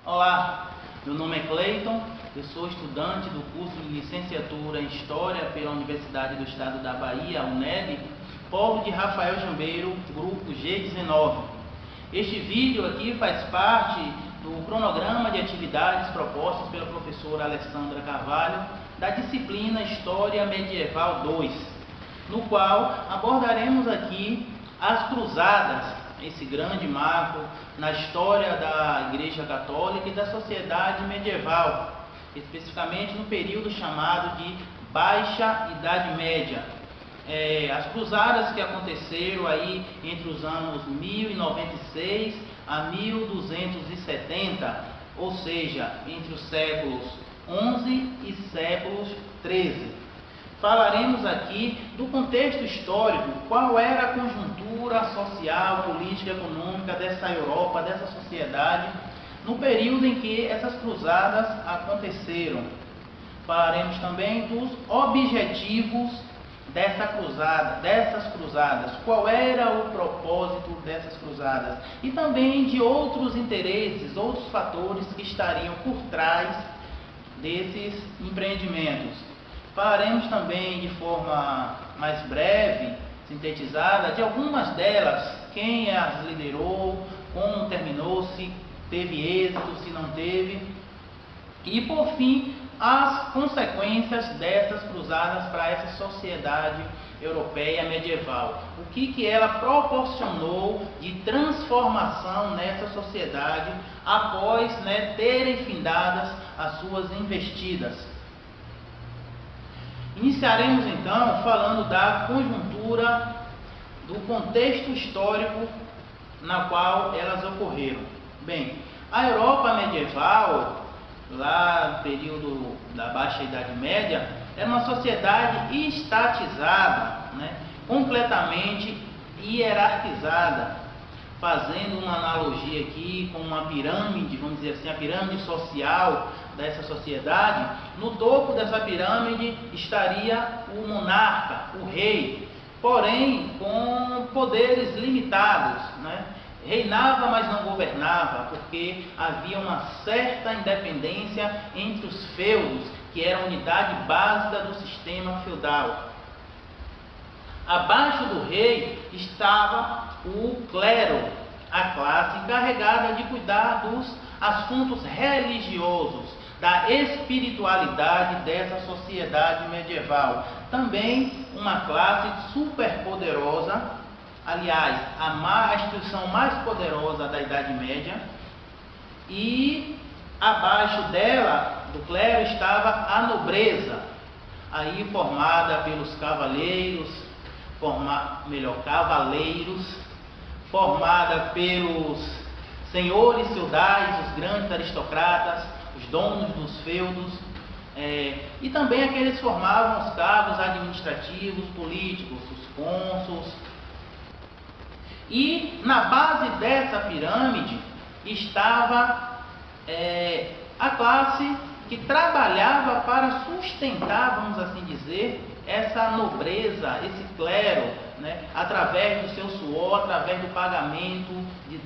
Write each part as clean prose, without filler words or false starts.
Olá, meu nome é Cleiton, eu sou estudante do curso de licenciatura em História pela Universidade do Estado da Bahia, UNEB, polo de Rafael Jambeiro, grupo G19. Este vídeo aqui faz parte do cronograma de atividades propostas pela professora Alessandra Carvalho, da disciplina História Medieval 2, no qual abordaremos aqui as Cruzadas, esse grande marco na história da Igreja Católica e da sociedade medieval, especificamente no período chamado de Baixa Idade Média. As cruzadas que aconteceram aí entre os anos 1096 a 1270, ou seja, entre os séculos 11 e séculos 13. Falaremos aqui do contexto histórico, qual era a conjuntura social, política, econômica dessa Europa, dessa sociedade, no período em que essas cruzadas aconteceram. Falaremos também dos objetivos dessas cruzadas, qual era o propósito dessas cruzadas, e também de outros interesses, outros fatores que estariam por trás desses empreendimentos. Falaremos também de forma mais breve, sintetizada, de algumas delas, quem as liderou, como terminou, se teve êxito, se não teve, e por fim, as consequências dessas cruzadas para essa sociedade europeia medieval. O que ela proporcionou de transformação nessa sociedade após terem findadas as suas investidas. Iniciaremos então falando da conjuntura, do contexto histórico na qual elas ocorreram. Bem, a Europa medieval, lá no período da Baixa Idade Média, era uma sociedade estatizada, completamente hierarquizada, fazendo uma analogia aqui com uma pirâmide, vamos dizer assim, a pirâmide social dessa sociedade. No topo dessa pirâmide estaria o monarca, o rei, porém com poderes limitados, Reinava, mas não governava, porque havia uma certa independência entre os feudos, que era a unidade básica do sistema feudal. Abaixo do rei estava o clero, a classe encarregada de cuidar dos assuntos religiosos, da espiritualidade dessa sociedade medieval. Também uma classe superpoderosa, aliás, a instituição mais poderosa da Idade Média, e abaixo dela, do clero, estava a nobreza, aí formada pelos cavaleiros, formada pelos senhores feudais, os grandes aristocratas, os donos dos feudos, e também aqueles que formavam os cargos administrativos, políticos, os cônsules. E na base dessa pirâmide estava a classe que trabalhava para sustentar, vamos assim dizer, essa nobreza, esse clero, através do seu suor, através do pagamento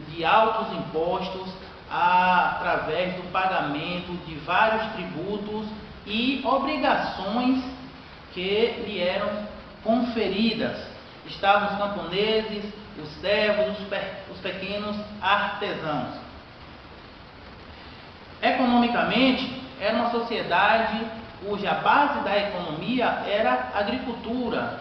de altos impostos, através do pagamento de vários tributos e obrigações que lhe eram conferidas. Estavam os camponeses, os servos, os pequenos artesãos. Economicamente, era uma sociedade cuja base da economia era a agricultura.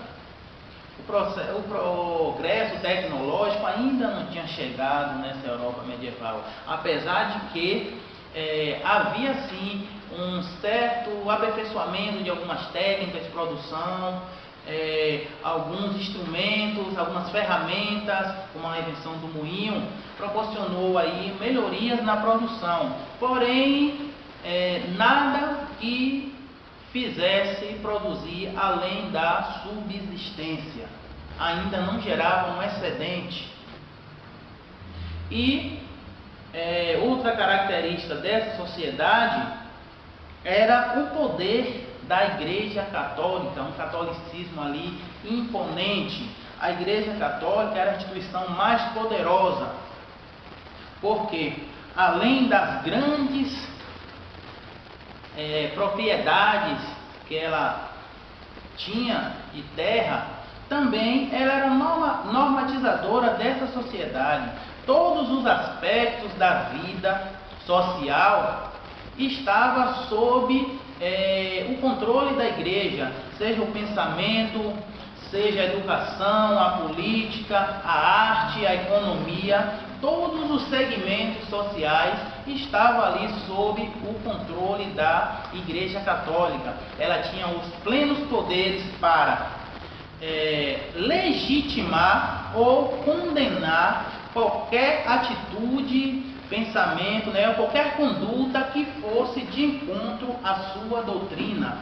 O progresso tecnológico ainda não tinha chegado nessa Europa medieval, apesar de que havia sim um certo aperfeiçoamento de algumas técnicas de produção, alguns instrumentos, algumas ferramentas, como a invenção do moinho, proporcionou aí melhorias na produção, porém nada que fizesse produzir além da subsistência, ainda não gerava um excedente. E outra característica dessa sociedade era o poder da Igreja Católica, um catolicismo ali imponente. A Igreja Católica era a instituição mais poderosa. Por quê? além das grandes propriedades que ela tinha de terra, também ela era normatizadora dessa sociedade. Todos os aspectos da vida social estavam sob o controle da igreja, seja o pensamento, seja a educação, a política, a arte, a economia, todos os segmentos sociais estavam ali sob o controle da Igreja Católica. Ela tinha os plenos poderes para legitimar ou condenar qualquer atitude, pensamento, ou qualquer conduta que fosse de encontro à sua doutrina.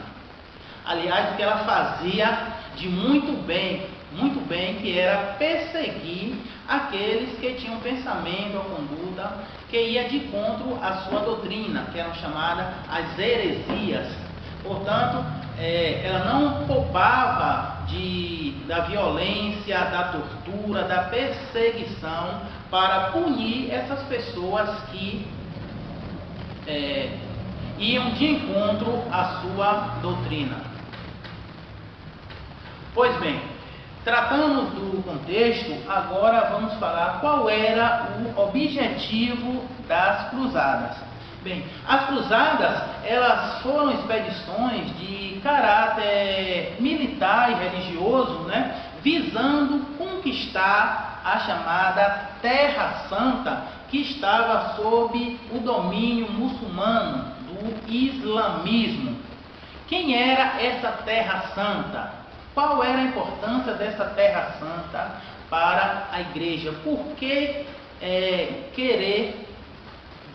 Aliás, o que ela fazia de muito bem, que era perseguir aqueles que tinham pensamento ou conduta que ia de encontro à sua doutrina, que eram chamadas as heresias. Portanto, ela não poupava da violência, da tortura, da perseguição para punir essas pessoas que iam de encontro à sua doutrina. Pois bem, tratamos do contexto, agora vamos falar qual era o objetivo das cruzadas. Bem, as cruzadas, elas foram expedições de caráter militar e religioso, visando conquistar a chamada Terra Santa, que estava sob o domínio muçulmano, do islamismo. Quem era essa Terra Santa? Qual era a importância dessa Terra Santa para a igreja? Por que querer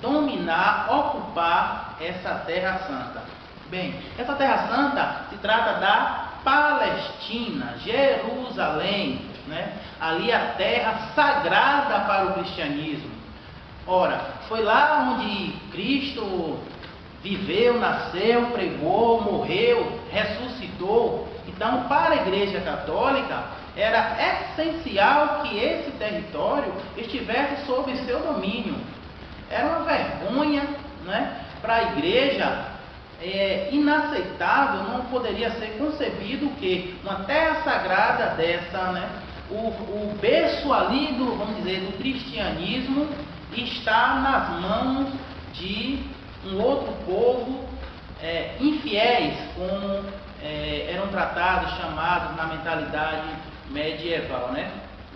dominar, ocupar essa Terra Santa? Bem, essa Terra Santa se trata da Palestina, Jerusalém, ali a terra sagrada para o cristianismo. Ora, foi lá onde Cristo viveu, nasceu, pregou, morreu, ressuscitou. Então, para a Igreja Católica, era essencial que esse território estivesse sob seu domínio. Era uma vergonha, para a Igreja, inaceitável, não poderia ser concebido que uma terra sagrada dessa, o berço ali do cristianismo, está nas mãos de um outro povo infiéis, como eram tratados, chamados na mentalidade medieval,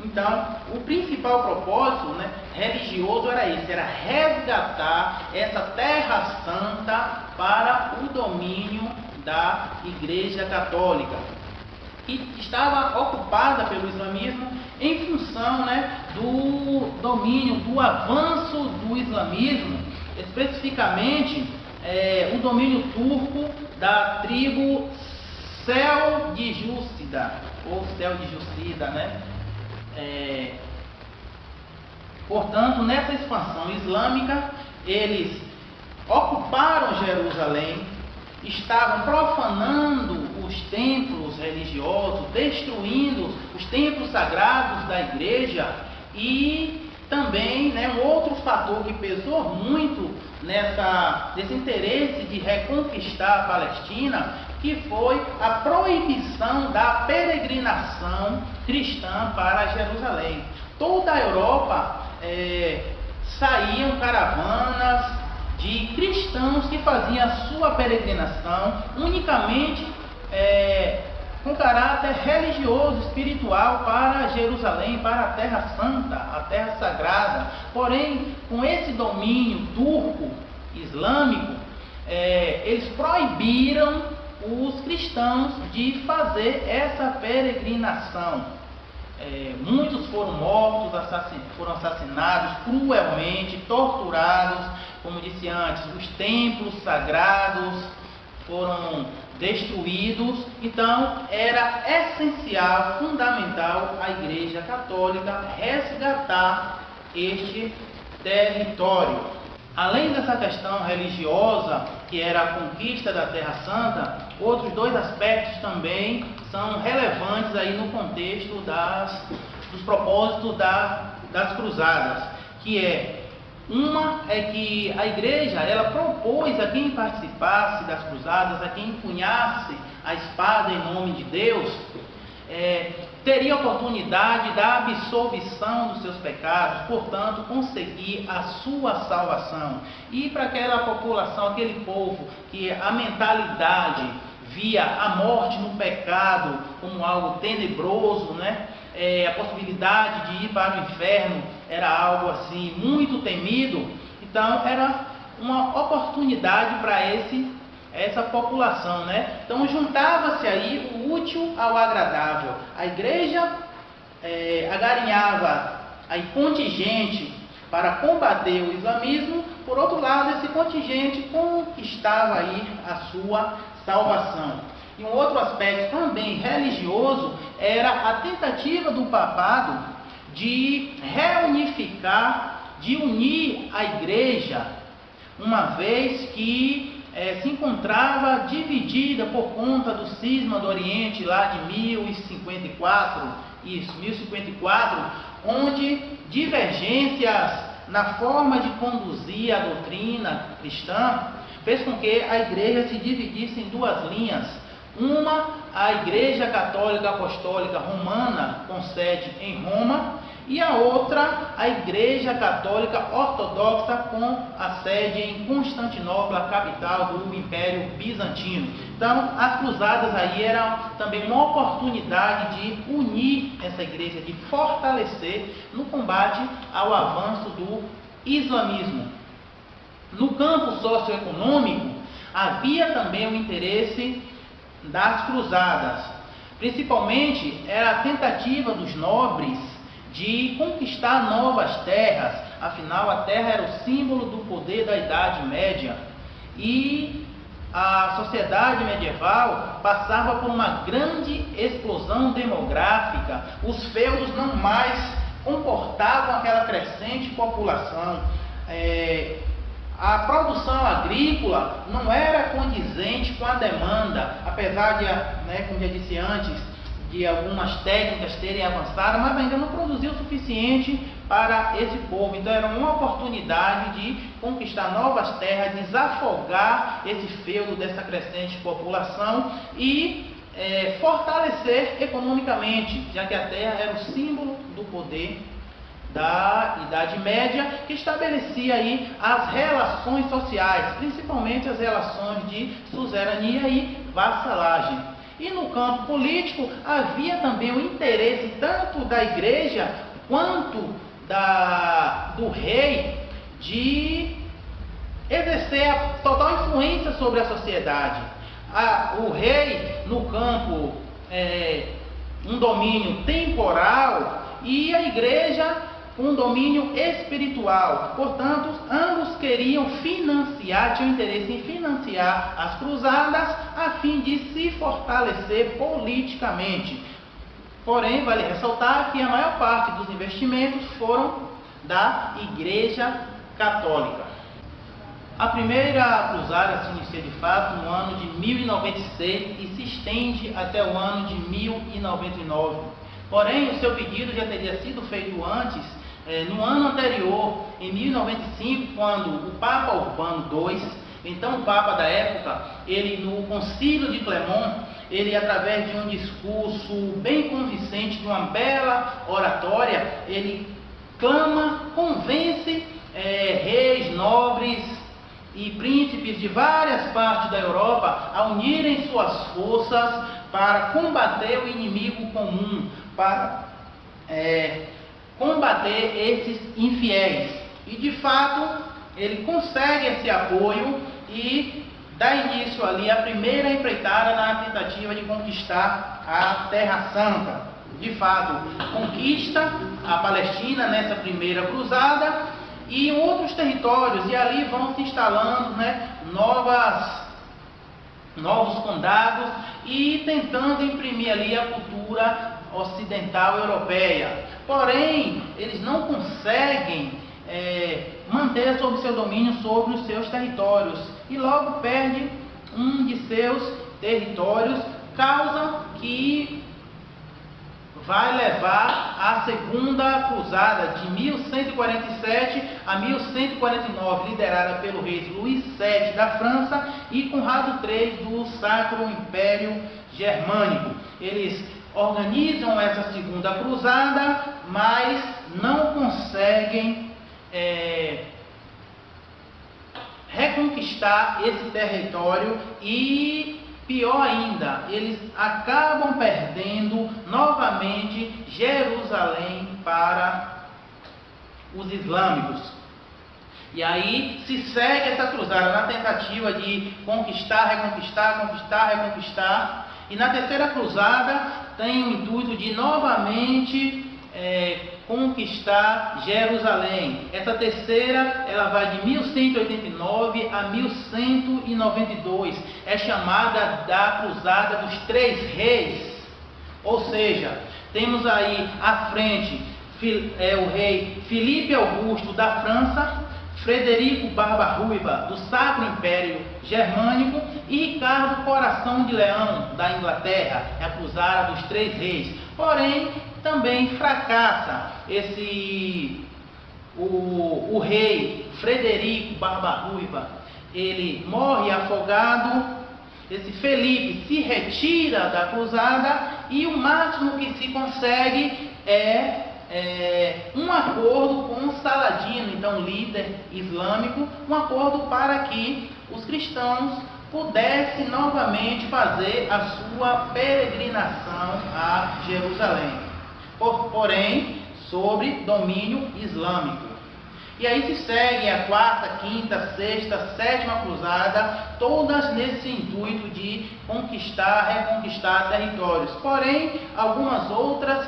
Então, o principal propósito religioso era esse, era resgatar essa Terra Santa para o domínio da Igreja Católica, que estava ocupada pelo islamismo em função do domínio, do avanço do islamismo, especificamente o domínio turco da tribo Seldjúcida, ou Seldjúcida, portanto, nessa expansão islâmica, eles ocuparam Jerusalém, estavam profanando os templos religiosos, destruindo os templos sagrados da igreja, e também um outro fator que pesou muito nesse interesse de reconquistar a Palestina, que foi a proibição da peregrinação cristã para Jerusalém. Toda a Europa saíam caravanas de cristãos que faziam a sua peregrinação unicamente com caráter religioso, espiritual, para Jerusalém, para a Terra Santa, a Terra Sagrada. Porém, com esse domínio turco, islâmico, eles proibiram os cristãos de fazer essa peregrinação. Muitos foram mortos, foram assassinados cruelmente, torturados, como disse antes, os templos sagrados foram destruídos. Então, era essencial, fundamental, a Igreja Católica resgatar este território. Além dessa questão religiosa, que era a conquista da Terra Santa, outros dois aspectos também são relevantes aí no contexto dos propósitos das cruzadas, que é Uma é que a igreja, ela propôs a quem participasse das cruzadas, a quem empunhasse a espada em nome de Deus, teria a oportunidade da absolvição dos seus pecados, portanto, conseguir a sua salvação. E para aquela população, aquele povo, que a mentalidade via a morte no pecado como algo tenebroso, a possibilidade de ir para o inferno era algo assim muito temido, então era uma oportunidade para essa população, Então juntava-se aí o útil ao agradável. A igreja agarinhava aí contingente para combater o islamismo, por outro lado, esse contingente conquistava aí a sua salvação. E um outro aspecto também religioso era a tentativa do papado de reunificar, de unir a igreja, uma vez que se encontrava dividida por conta do cisma do Oriente lá de 1054, onde divergências na forma de conduzir a doutrina cristã fez com que a igreja se dividisse em duas linhas. Uma, a Igreja Católica Apostólica Romana, com sede em Roma, e a outra, a Igreja Católica Ortodoxa, com a sede em Constantinopla, capital do Império Bizantino. Então, as cruzadas aí eram também uma oportunidade de unir essa igreja, de fortalecer no combate ao avanço do islamismo. No campo socioeconômico, havia também o interesse das cruzadas. Principalmente, era a tentativa dos nobres de conquistar novas terras. Afinal, a terra era o símbolo do poder da Idade Média. E a sociedade medieval passava por uma grande explosão demográfica. Os feudos não mais comportavam aquela crescente população. A produção agrícola não era condizente com a demanda, apesar de, como já disse antes, de algumas técnicas terem avançado, mas ainda não produziu o suficiente para esse povo. Então era uma oportunidade de conquistar novas terras, desafogar esse feudo dessa crescente população e fortalecer economicamente, já que a terra era o símbolo do poder da Idade Média, que estabelecia aí as relações sociais, principalmente as relações de suzerania e vassalagem. E no campo político havia também o interesse tanto da igreja quanto do rei de exercer a total influência sobre a sociedade. O rei no campo um domínio temporal e a igreja um domínio espiritual. Portanto, ambos queriam tinham interesse em financiar as cruzadas a fim de se fortalecer politicamente. Porém, vale ressaltar que a maior parte dos investimentos foram da Igreja Católica. A primeira cruzada se inicia de fato no ano de 1096 e se estende até o ano de 1099. Porém, o seu pedido já teria sido feito antes, no ano anterior, em 1095, quando o Papa Urbano II, então o Papa da época, ele no Concílio de Clermont, ele através de um discurso bem convincente, de uma bela oratória, ele clama, convence reis, nobres e príncipes de várias partes da Europa a unirem suas forças para combater o inimigo comum, para combater esses infiéis. E de fato ele consegue esse apoio e dá início ali a primeira empreitada na tentativa de conquistar a Terra Santa. De fato, conquista a Palestina nessa primeira cruzada e outros territórios, e ali vão se instalando novos condados e tentando imprimir ali a cultura ocidental europeia. Porém, eles não conseguem manter sob seu domínio sobre os seus territórios e logo perde um de seus territórios, causa que vai levar a Segunda Cruzada de 1147 a 1149, liderada pelo rei Luís VII da França e Conrado III do Sacro Império Germânico. Eles organizam essa Segunda Cruzada, mas não conseguem reconquistar esse território e, pior ainda, eles acabam perdendo novamente Jerusalém para os islâmicos. E aí se segue essa cruzada na tentativa de conquistar, reconquistar. E na terceira cruzada tem o intuito de novamente conquistar Jerusalém. Essa terceira, ela vai de 1189 a 1192. É chamada da Cruzada dos Três Reis. Ou seja, temos aí à frente o rei Filipe Augusto da França, Frederico Barba Ruiva do Sacro Império Germânico e Ricardo Coração de Leão da Inglaterra. É a Cruzada dos Três Reis. Porém, também fracassa o rei Frederico Barba Ruiva. Ele morre afogado. Esse Felipe se retira da cruzada e o máximo que se consegue é um acordo com Saladino, então líder islâmico, um acordo para que os cristãos pudessem novamente fazer a sua peregrinação a Jerusalém, porém sobre domínio islâmico. E aí se segue a quarta, quinta, sexta, sétima cruzada, todas nesse intuito de conquistar, reconquistar territórios. Porém, algumas outras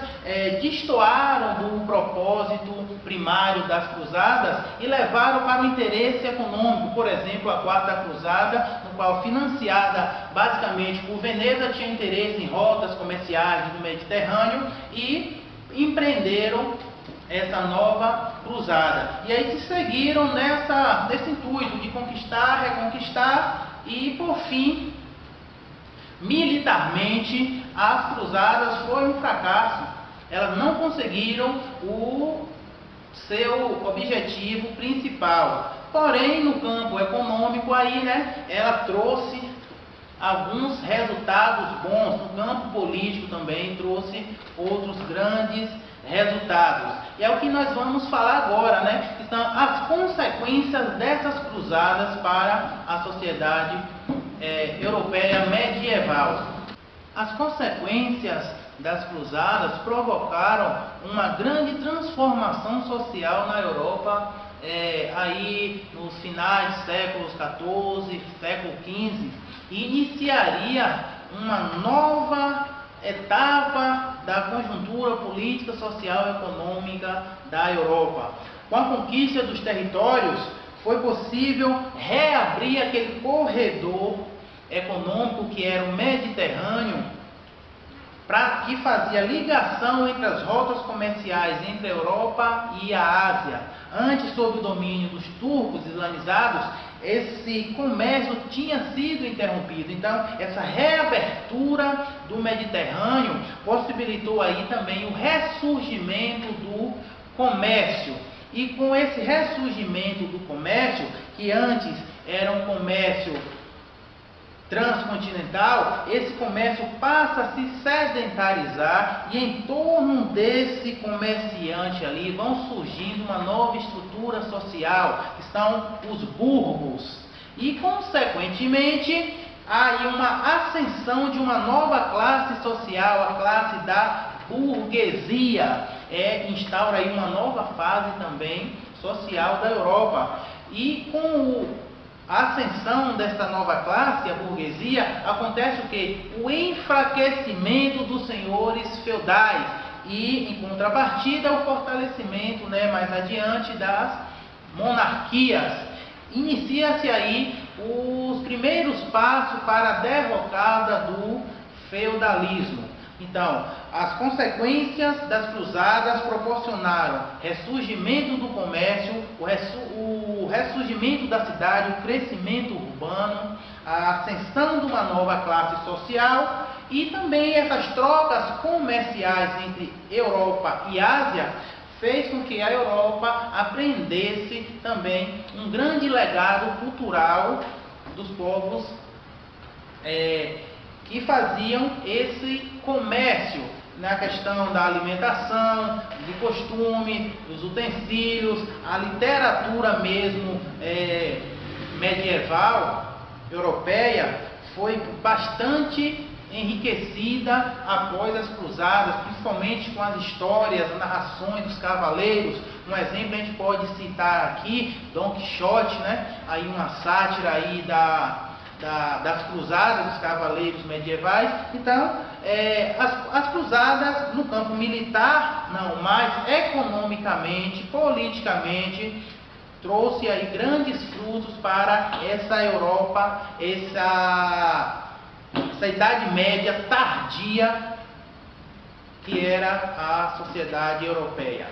destoaram do propósito primário das cruzadas e levaram para o interesse econômico. Por exemplo, a quarta cruzada, no qual, financiada basicamente por Veneza, tinha interesse em rotas comerciais do Mediterrâneo e empreenderam essa nova cruzada. E aí se seguiram nesse intuito de conquistar, reconquistar e, por fim, militarmente, as cruzadas foram um fracasso. Elas não conseguiram o seu objetivo principal. Porém, no campo econômico, aí, ela trouxe alguns resultados bons. No campo político também trouxe outros grandes resultados. E é o que nós vamos falar agora, que são as consequências dessas cruzadas para a sociedade europeia medieval. As consequências das cruzadas provocaram uma grande transformação social na Europa, aí nos finais dos séculos XIV, século XV, e iniciaria uma nova etapa da conjuntura política, social e econômica da Europa. Com a conquista dos territórios, foi possível reabrir aquele corredor econômico que era o Mediterrâneo, que fazia ligação entre as rotas comerciais entre a Europa e a Ásia. Antes, sob o domínio dos turcos islamizados, esse comércio tinha sido interrompido. Então, essa reabertura do Mediterrâneo possibilitou aí também o ressurgimento do comércio. E com esse ressurgimento do comércio, que antes era um comércio transcontinental, esse comércio passa a se sedentarizar e em torno desse comerciante ali vão surgindo uma nova estrutura social, que são os burgos. E, consequentemente, há aí uma ascensão de uma nova classe social, a classe da burguesia. Instaura aí uma nova fase também social da Europa. E com a ascensão desta nova classe, a burguesia, acontece o quê? O enfraquecimento dos senhores feudais e, em contrapartida, o fortalecimento, mais adiante, das monarquias. Inicia-se aí os primeiros passos para a derrocada do feudalismo. Então, as consequências das cruzadas proporcionaram ressurgimento do comércio, o ressurgimento da cidade, o crescimento urbano, a ascensão de uma nova classe social E também essas trocas comerciais entre Europa e Ásia fez com que a Europa aprendesse também um grande legado cultural dos povos que faziam esse comércio na questão da alimentação, de costume, dos utensílios, a literatura mesmo medieval europeia foi bastante enriquecida após as cruzadas, principalmente com as histórias, as narrações dos cavaleiros. Um exemplo a gente pode citar aqui, Dom Quixote, né? Aí uma sátira aí das cruzadas dos cavaleiros medievais. Então, as cruzadas no campo militar, não, mas economicamente, politicamente, trouxe aí grandes frutos para essa Europa, essa Idade Média tardia que era a sociedade europeia.